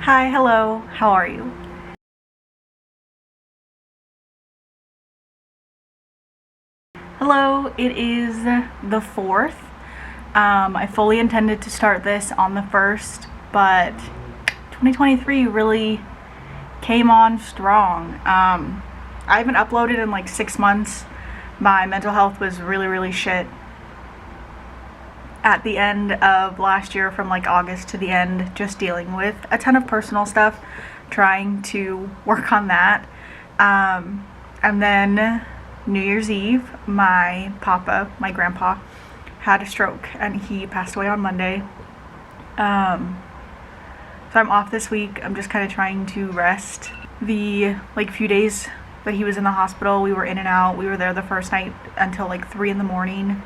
Hi, hello, how are you? Hello, it is the 4th. I fully intended to start this on the 1st, but 2023 really came on strong. I haven't uploaded in like 6 months. My mental health was really shit at the end of last year, from like August to the end, just dealing with a ton of personal stuff, trying to work on that. And then New Year's Eve, my grandpa, had a stroke and he passed away on Monday. So I'm off this week. I'm just kind of trying to rest. The few days that he was in the hospital, we were in and out. We were there the first night until like 3 in the morning.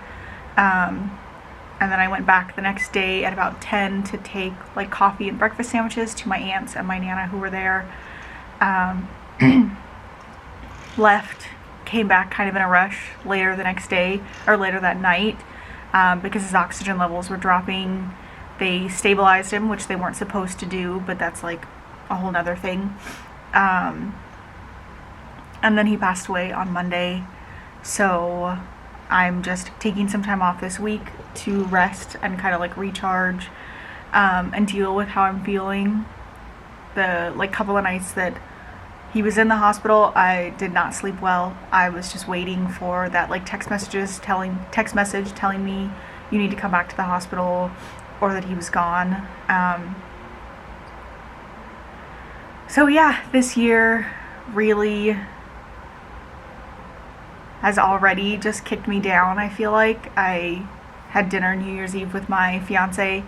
And then I went back the next day at about 10 to take like coffee and breakfast sandwiches to my aunts and my nana who were there. Left, came back kind of in a rush later the next day, or later that night, because his oxygen levels were dropping. They stabilized him, which they weren't supposed to do, but that's like a whole nother thing. And then he passed away on Monday. So I'm just taking some time off this week to rest and kind of like recharge, and deal with how I'm feeling. The like couple of nights that he was in the hospital, I did not sleep well. I was just waiting for that like text message telling me you need to come back to the hospital, or that he was gone. So yeah, this year really has already just kicked me down. I feel like I had dinner New Year's Eve with my fiance,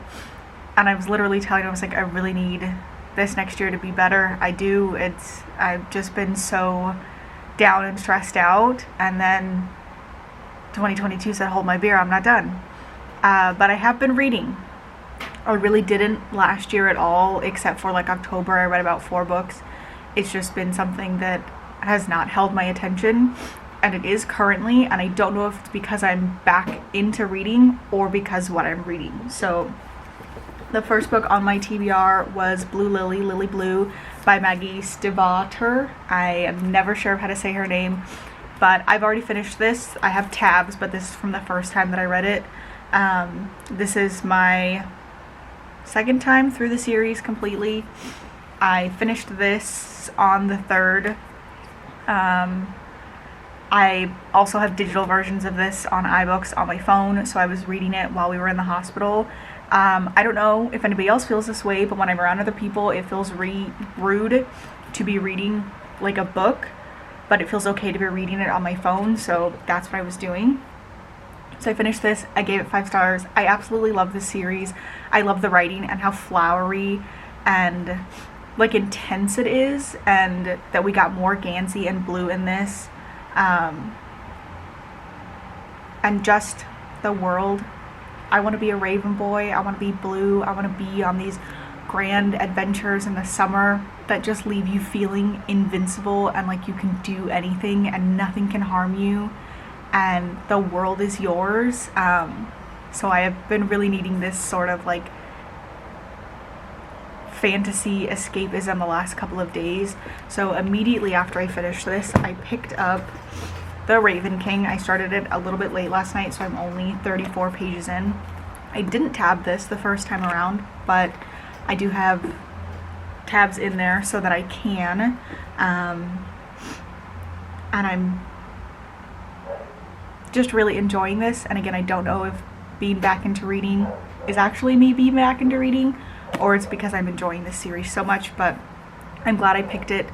and I was literally telling him, I was like, I really need this next year to be better. I've just been so down and stressed out. And then 2022 said, hold my beer, I'm not done. But I have been reading. I really didn't last year at all, except for like October. I read about 4 books. It's just been something that has not held my attention, and it is currently, and I don't know if it's because I'm back into reading or because what I'm reading. So the first book on my TBR was Blue Lily, Lily Blue by Maggie Stiefvater. I am never sure of how to say her name, but I've already finished this. I have tabs, but this is from the first time that I read it. This is my second time through the series completely. I finished this on the 3rd. I also have digital versions of this on iBooks on my phone, so I was reading it while we were in the hospital. I don't know if anybody else feels this way, but when I'm around other people, it feels rude to be reading like a book, but it feels okay to be reading it on my phone, so that's what I was doing. So I finished this. I gave it 5 stars. I absolutely love this series. I love the writing and how flowery and like intense it is, and that we got more Gangsey and Blue in this. And just the world. I want to be a raven boy. I want to be blue. I want to be on these grand adventures in the summer that just leave you feeling invincible and like you can do anything and nothing can harm you and the world is yours. So I have been really needing this sort of like fantasy escapism the last couple of days. So immediately after I finished this, I picked up The Raven King. I started it a little bit late last night, so I'm only 34 pages in. I didn't tab this the first time around, but I do have tabs in there so that I can. And I'm just really enjoying this. And again, I don't know if being back into reading is actually me being back into reading, or it's because I'm enjoying this series so much, but I'm glad I picked it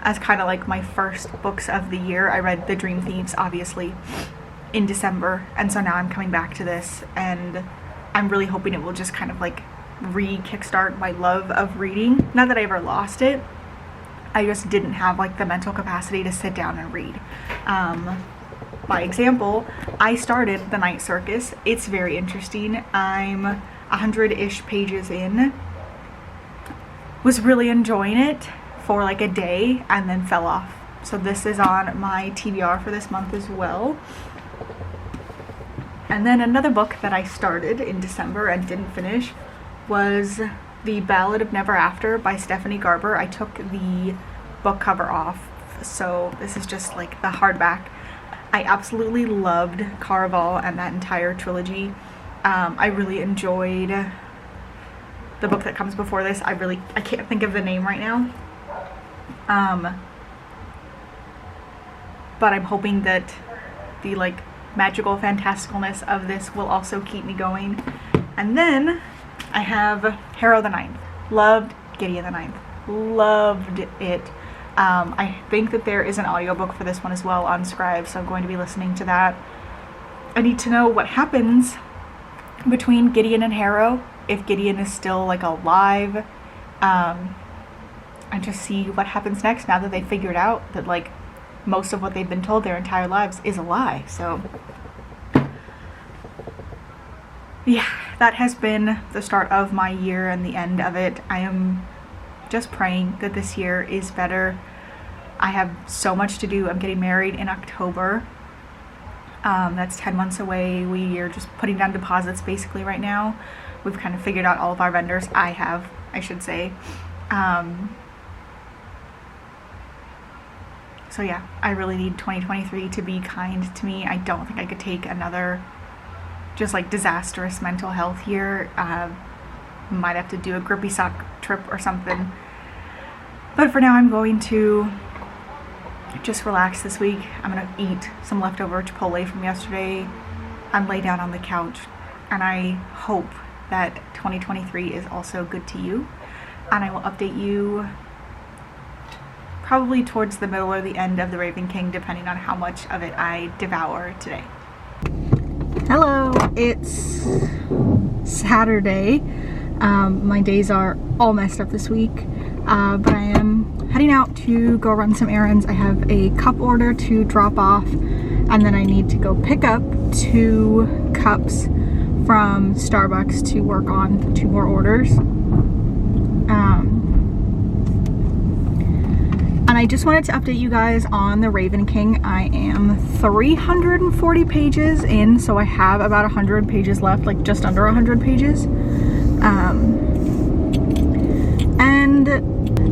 as kind of like my first books of the year. I read The Dream Thieves, obviously, in December, and so now I'm coming back to this, and I'm really hoping it will just kind of like re-kickstart my love of reading. Not that I ever lost it, I just didn't have like the mental capacity to sit down and read. By example, I started The Night Circus. It's very interesting. I'm 100-ish pages in. Was really enjoying it for like a day and then fell off. So this is on my TBR for this month as well. And then another book that I started in December and didn't finish was The Ballad of Never After by Stephanie Garber. I took the book cover off, so this is just like the hardback. I absolutely loved Caraval and that entire trilogy. I really enjoyed the book that comes before this. I can't think of the name right now. But I'm hoping that the like magical fantasticalness of this will also keep me going. And then I have Harrow the Ninth. Loved Gideon the Ninth. Loved it. I think that there is an audiobook for this one as well on Scribe, so I'm going to be listening to that. I need to know what happens between Gideon and Harrow, if Gideon is still like alive, and just see what happens next now that they figured out that like most of what they've been told their entire lives is a lie. So yeah, that has been the start of my year and the end of it. I am just praying that this year is better. I have so much to do. I'm getting married in October. That's 10 months away. We are just putting down deposits basically right now. We've kind of figured out all of our vendors. I should say. So yeah, I really need 2023 to be kind to me. I don't think I could take another just like disastrous mental health year. Might have to do a grippy sock trip or something. But for now, I'm going to just relax this week. I'm gonna eat some leftover Chipotle from yesterday and lay down on the couch. And I hope that 2023 is also good to you. And I will update you probably towards the middle or the end of The Raven King, depending on how much of it I devour today. Hello, it's Saturday. My days are all messed up this week, but I am heading out to go run some errands. I have a cup order to drop off, and then I need to go pick up 2 cups from Starbucks to work on 2 more orders. And I just wanted to update you guys on The Raven King. I am 340 pages in, so I have about 100 pages left, like just under 100 pages. And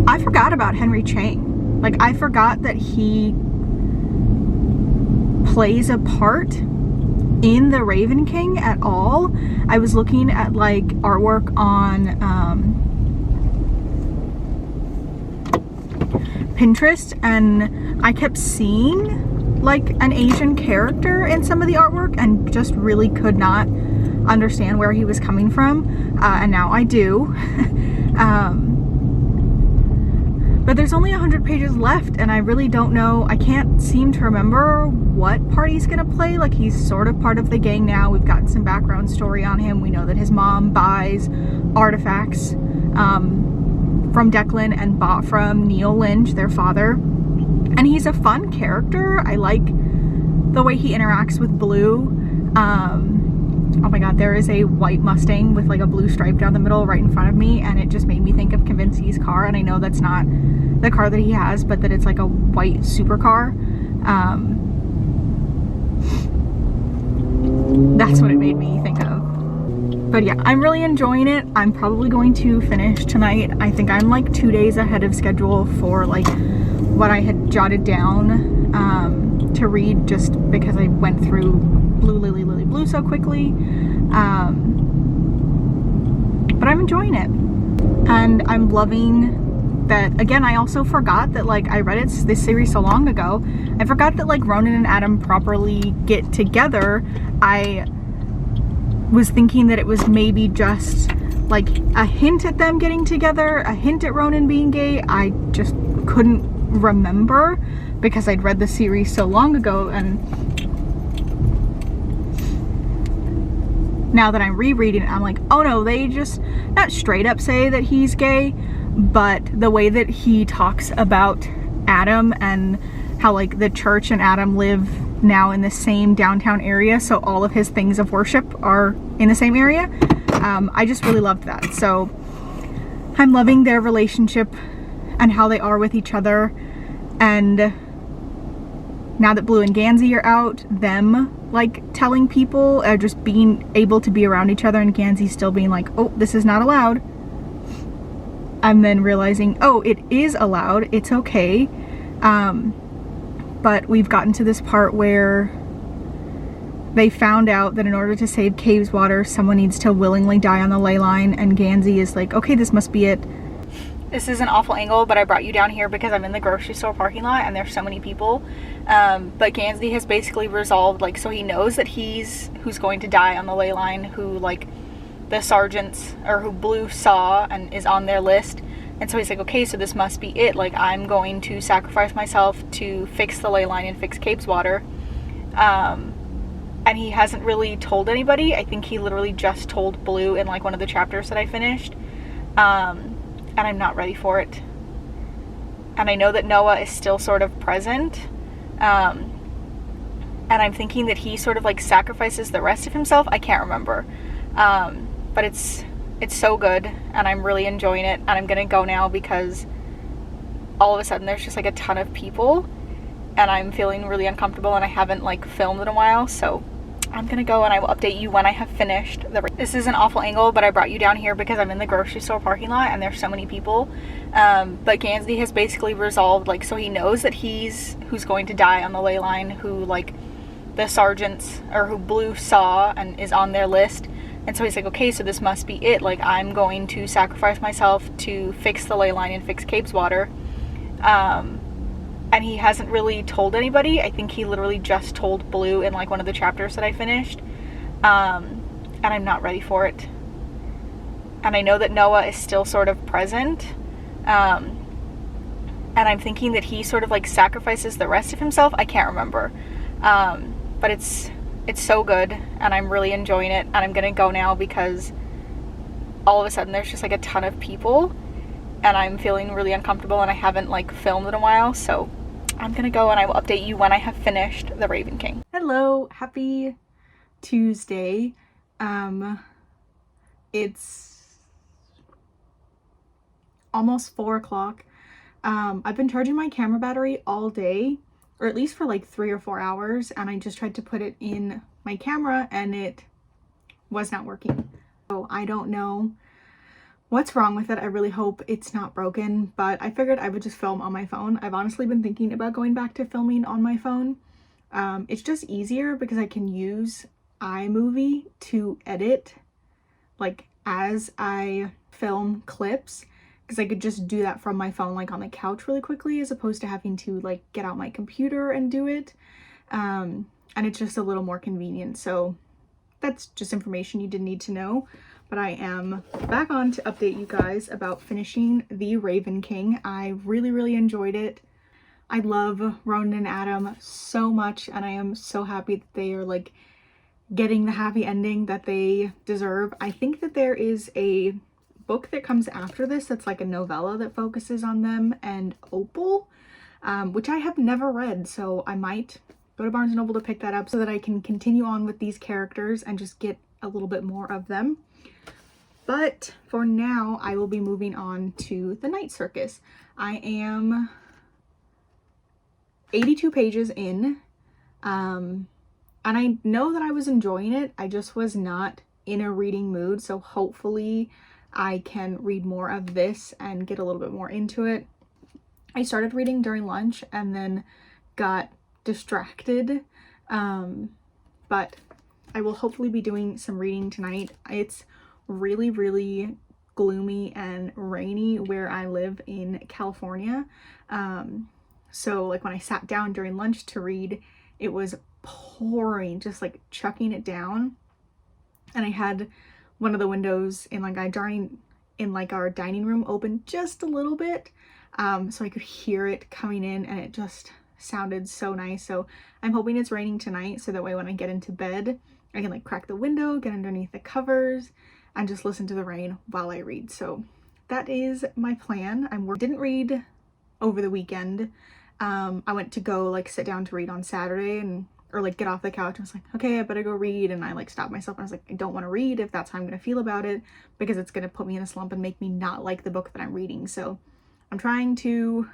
I forgot about Henry Chang. Like, I forgot that he plays a part in The Raven King at all. I was looking at like artwork on Pinterest, and I kept seeing like an Asian character in some of the artwork and just really could not understand where he was coming from, and now I do. But there's only 100 pages left, and I really don't know. I can't seem to remember what part he's gonna play. Like, he's sort of part of the gang now. We've gotten some background story on him. We know that his mom buys artifacts from Declan and bought from Neil Lynch, their father. And he's a fun character. I like the way he interacts with Blue. Oh my god, there is a white Mustang with like a blue stripe down the middle right in front of me, and it just made me think of Gangsey's car. And I know that's not the car that he has, but that it's like a white supercar. That's what it made me think of. But yeah, I'm really enjoying it. I'm probably going to finish tonight. I think I'm like 2 days ahead of schedule for like what I had jotted down to read, just because I went through Blue Lily Lily Blue so quickly. But I'm enjoying it. And I'm loving that. Again, I also forgot that like I read this series so long ago. I forgot that like Ronan and Adam properly get together. I was thinking that it was maybe just like a hint at them getting together, a hint at Ronan being gay. I just couldn't remember because I'd read the series so long ago, and now that I'm rereading it, I'm like, oh no, they just not straight up say that he's gay, but the way that he talks about Adam and how like the church and Adam live now in the same downtown area, so all of his things of worship are in the same area. I just really loved that. So I'm loving their relationship and how they are with each other, and now that Blue and Gangsey are out, them like telling people, just being able to be around each other, and Gangsey still being like, oh, this is not allowed. I'm then realizing, oh, it is allowed, it's okay. But we've gotten to this part where they found out that in order to save Cave's water, someone needs to willingly die on the ley line, and Gangsey is like, okay, this must be it. This is an awful angle, but I brought you down here because I'm in the grocery store parking lot and there's so many people. But Gangsey has basically resolved, like, so he knows that he's who's going to die on the ley line, who, like, the sergeants, or who Blue saw and is on their list. And so he's like, okay, so this must be it. Like, I'm going to sacrifice myself to fix the ley line and fix Cape's water. And he hasn't really told anybody. I think he literally just told Blue in, like, one of the chapters that I finished. And I'm not ready for it. And I know that Noah is still sort of present. And I'm thinking that he sort of, like, sacrifices the rest of himself. I can't remember. But it's so good, and I'm really enjoying it. And I'm gonna go now because all of a sudden there's just, like, a ton of people, and I'm feeling really uncomfortable, and I haven't, like, filmed in a while, so I'm gonna go and I will update you when I have finished this is an awful angle, but I brought you down here because I'm in the grocery store parking lot and there's so many people. But Gangsey has basically resolved, like, so he knows that he's who's going to die on the ley line, who, like, the sergeants, or who Blue saw and is on their list. And so he's like, okay, so this must be it. Like, I'm going to sacrifice myself to fix the ley line and fix Cape's water. And he hasn't really told anybody. I think he literally just told Blue in, like, one of the chapters that I finished. And I'm not ready for it. And I know that Noah is still sort of present. And I'm thinking that he sort of, like, sacrifices the rest of himself. I can't remember. But it's so good, and I'm really enjoying it. And I'm gonna go now because all of a sudden there's just, like, a ton of people, and I'm feeling really uncomfortable, and I haven't, like, filmed in a while, so I'm gonna go and I will update you when I have finished The Raven King. Hello, happy Tuesday. It's almost 4 o'clock. I've been charging my camera battery all day, or at least for like 3 or 4 hours, and I just tried to put it in my camera and it was not working. So I don't know what's wrong with it. I really hope it's not broken, but I figured I would just film on my phone. I've honestly been thinking about going back to filming on my phone. It's just easier because I can use iMovie to edit, like, as I film clips, because I could just do that from my phone, like, on the couch really quickly, as opposed to having to, like, get out my computer and do it. And it's just a little more convenient. So that's just information you didn't need to know. But I am back on to update you guys about finishing The Raven King. I really, really enjoyed it. I love Ronan and Adam so much, and I am so happy that they are, like, getting the happy ending that they deserve. I think that there is a book that comes after this that's like a novella that focuses on them and Opal, which I have never read, so I might go to Barnes & Noble to pick that up so that I can continue on with these characters and just get a little bit more of them. But for now, I will be moving on to the Night Circus. I am 82 pages in, and I know that I was enjoying it. I just was not in a reading mood, so hopefully I can read more of this and get a little bit more into it. I started reading during lunch and then got distracted, but I will hopefully be doing some reading tonight. It's really, really gloomy and rainy where I live in California. So, like, when I sat down during lunch to read, it was pouring, just, like, chucking it down. And I had one of the windows in, like, our dining room open just a little bit, so I could hear it coming in, and it just sounded so nice. So I'm hoping it's raining tonight, so that way when I get into bed, I can, like, crack the window, get underneath the covers, and just listen to the rain while I read. So that is my plan. Didn't read over the weekend. I went to go, like, sit down to read on Saturday, or like get off the couch. I was like, okay, I better go read. And I, like, stopped myself and I was like, I don't want to read if that's how I'm going to feel about it, because it's going to put me in a slump and make me not like the book that I'm reading. So I'm trying to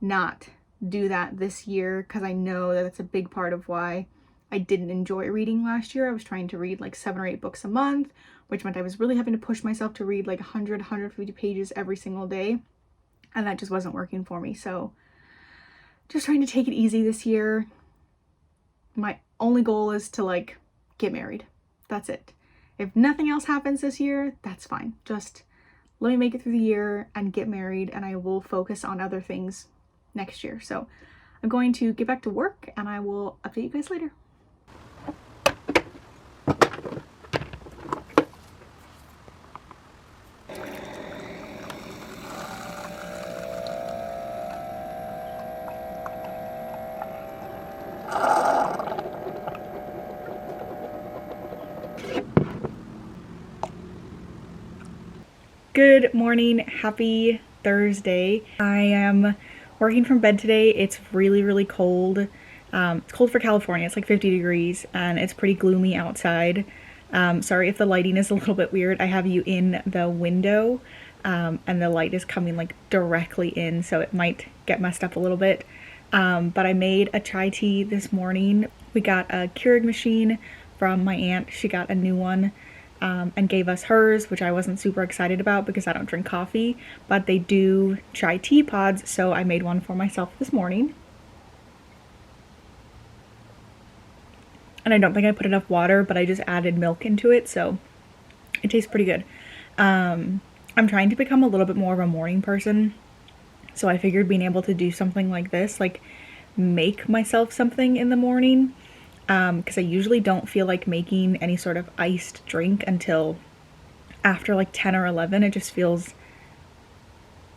not do that this year, because I know that it's a big part of why I didn't enjoy reading last year. I was trying to read like 7 or 8 books a month, which meant I was really having to push myself to read like 100, 150 pages every single day. And that just wasn't working for me. So just trying to take it easy this year. My only goal is to like get married. That's it. If nothing else happens this year, that's fine. Just let me make it through the year and get married, and I will focus on other things next year. So I'm going to get back to work and I will update you guys later. Good morning, happy Thursday. I am working from bed today. It's really, really cold. It's cold for California. It's like 50 degrees and it's pretty gloomy outside. Sorry if the lighting is a little bit weird. I have you in the window and the light is coming like directly in, so it might get messed up a little bit. But I made a chai tea this morning. We got a Keurig machine from my aunt. She got a new one. And gave us hers, which I wasn't super excited about because I don't drink coffee, but they do chai tea pods, so I made one for myself this morning. And I don't think I put enough water, but I just added milk into it, so it tastes pretty good. I'm trying to become a little bit more of a morning person, so I figured being able to do something like this, like make myself something in the morning, because I usually don't feel like making any sort of iced drink until after like 10 or 11. It just feels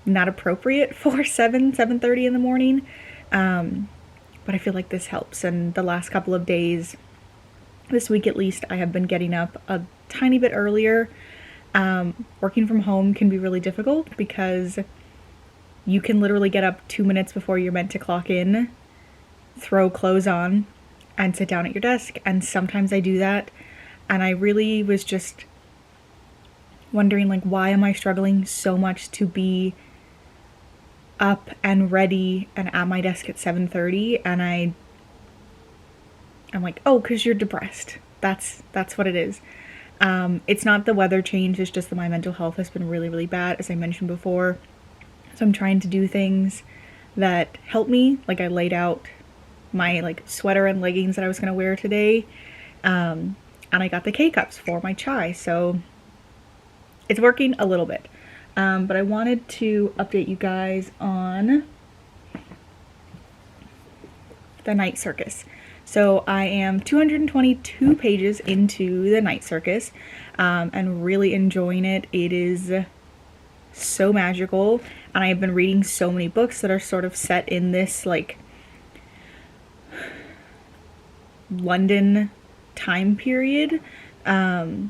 not appropriate for 7:30 in the morning. But I feel like this helps. And the last couple of days, this week at least, I have been getting up a tiny bit earlier. Working from home can be really difficult because you can literally get up 2 minutes before you're meant to clock in, throw clothes on, and sit down at your desk. And sometimes I do that, and I really was just wondering, like, why am I struggling so much to be up and ready and at my desk at 7:30? And I'm like, oh, because you're depressed. That's what it is. It's not the weather change, it's just that my mental health has been really, really bad, as I mentioned before. So I'm trying to do things that help me. Like, I laid out my like sweater and leggings that I was going to wear today, and I got the K-cups for my chai, so it's working a little bit. But I wanted to update you guys on the Night Circus. So I am 222 pages into the Night Circus, and really enjoying it. It is so magical, and I have been reading so many books that are sort of set in this like London time period, of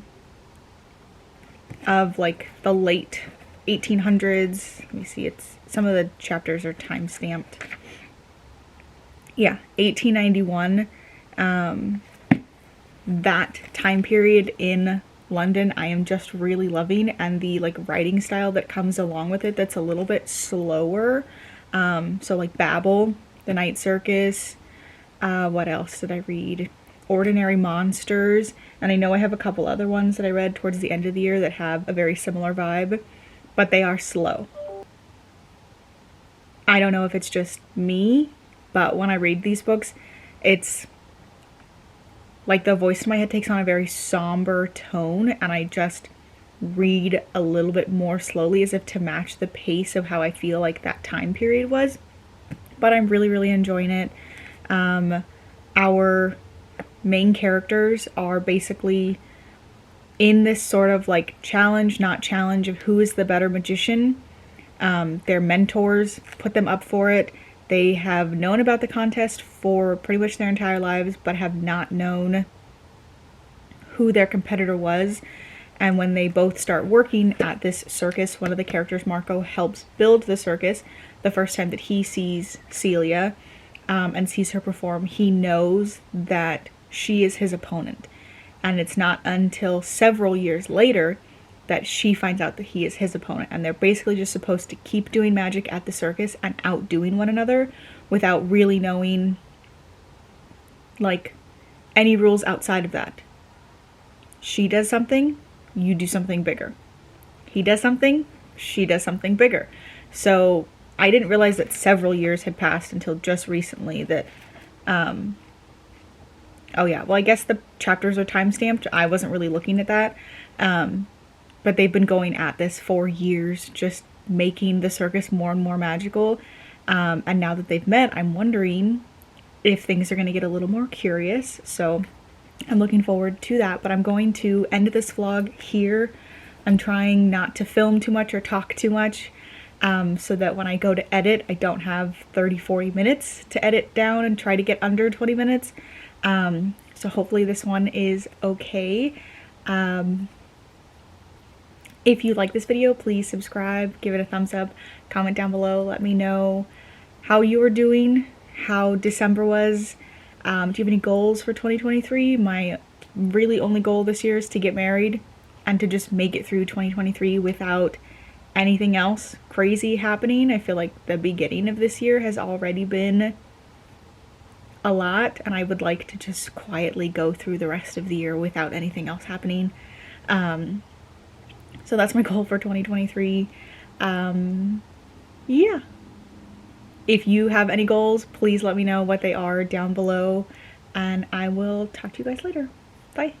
like the late 1800s. Let me see, it's some of the chapters are time stamped. Yeah, 1891. That time period in London I am just really loving, and the like writing style that comes along with it that's a little bit slower. So like Babel, the Night Circus. What else did I read? Ordinary Monsters, and I know I have a couple other ones that I read towards the end of the year that have a very similar vibe, but they are slow. I don't know if it's just me, but when I read these books, it's like the voice in my head takes on a very somber tone, and I just read a little bit more slowly as if to match the pace of how I feel like that time period was. But I'm really, really enjoying it. Our main characters are basically in this sort of like challenge, not challenge, of who is the better magician. Their mentors put them up for it. They have known about the contest for pretty much their entire lives, but have not known who their competitor was. And when they both start working at this circus, one of the characters, Marco, helps build the circus. The first time that he sees Celia, and sees her perform, he knows that she is his opponent. And it's not until several years later that she finds out that he is his opponent. And they're basically just supposed to keep doing magic at the circus and outdoing one another without really knowing, like, any rules outside of that. She does something, you do something bigger. He does something, she does something bigger. So I didn't realize that several years had passed until just recently that, oh yeah, well I guess the chapters are time-stamped. I wasn't really looking at that. But they've been going at this for years, just making the circus more and more magical. And now that they've met, I'm wondering if things are going to get a little more curious. So I'm looking forward to that, but I'm going to end this vlog here. I'm trying not to film too much or talk too much, so that when I go to edit, I don't have 30-40 minutes to edit down and try to get under 20 minutes. So hopefully this one is okay. If you like this video, please subscribe, give it a thumbs up, comment down below, let me know how you are doing, how December was. Do you have any goals for 2023? My really only goal this year is to get married and to just make it through 2023 without anything else crazy happening. I feel like the beginning of this year has already been a lot, and I would like to just quietly go through the rest of the year without anything else happening. So that's my goal for 2023. Yeah. If you have any goals, please let me know what they are down below, and I will talk to you guys later. Bye.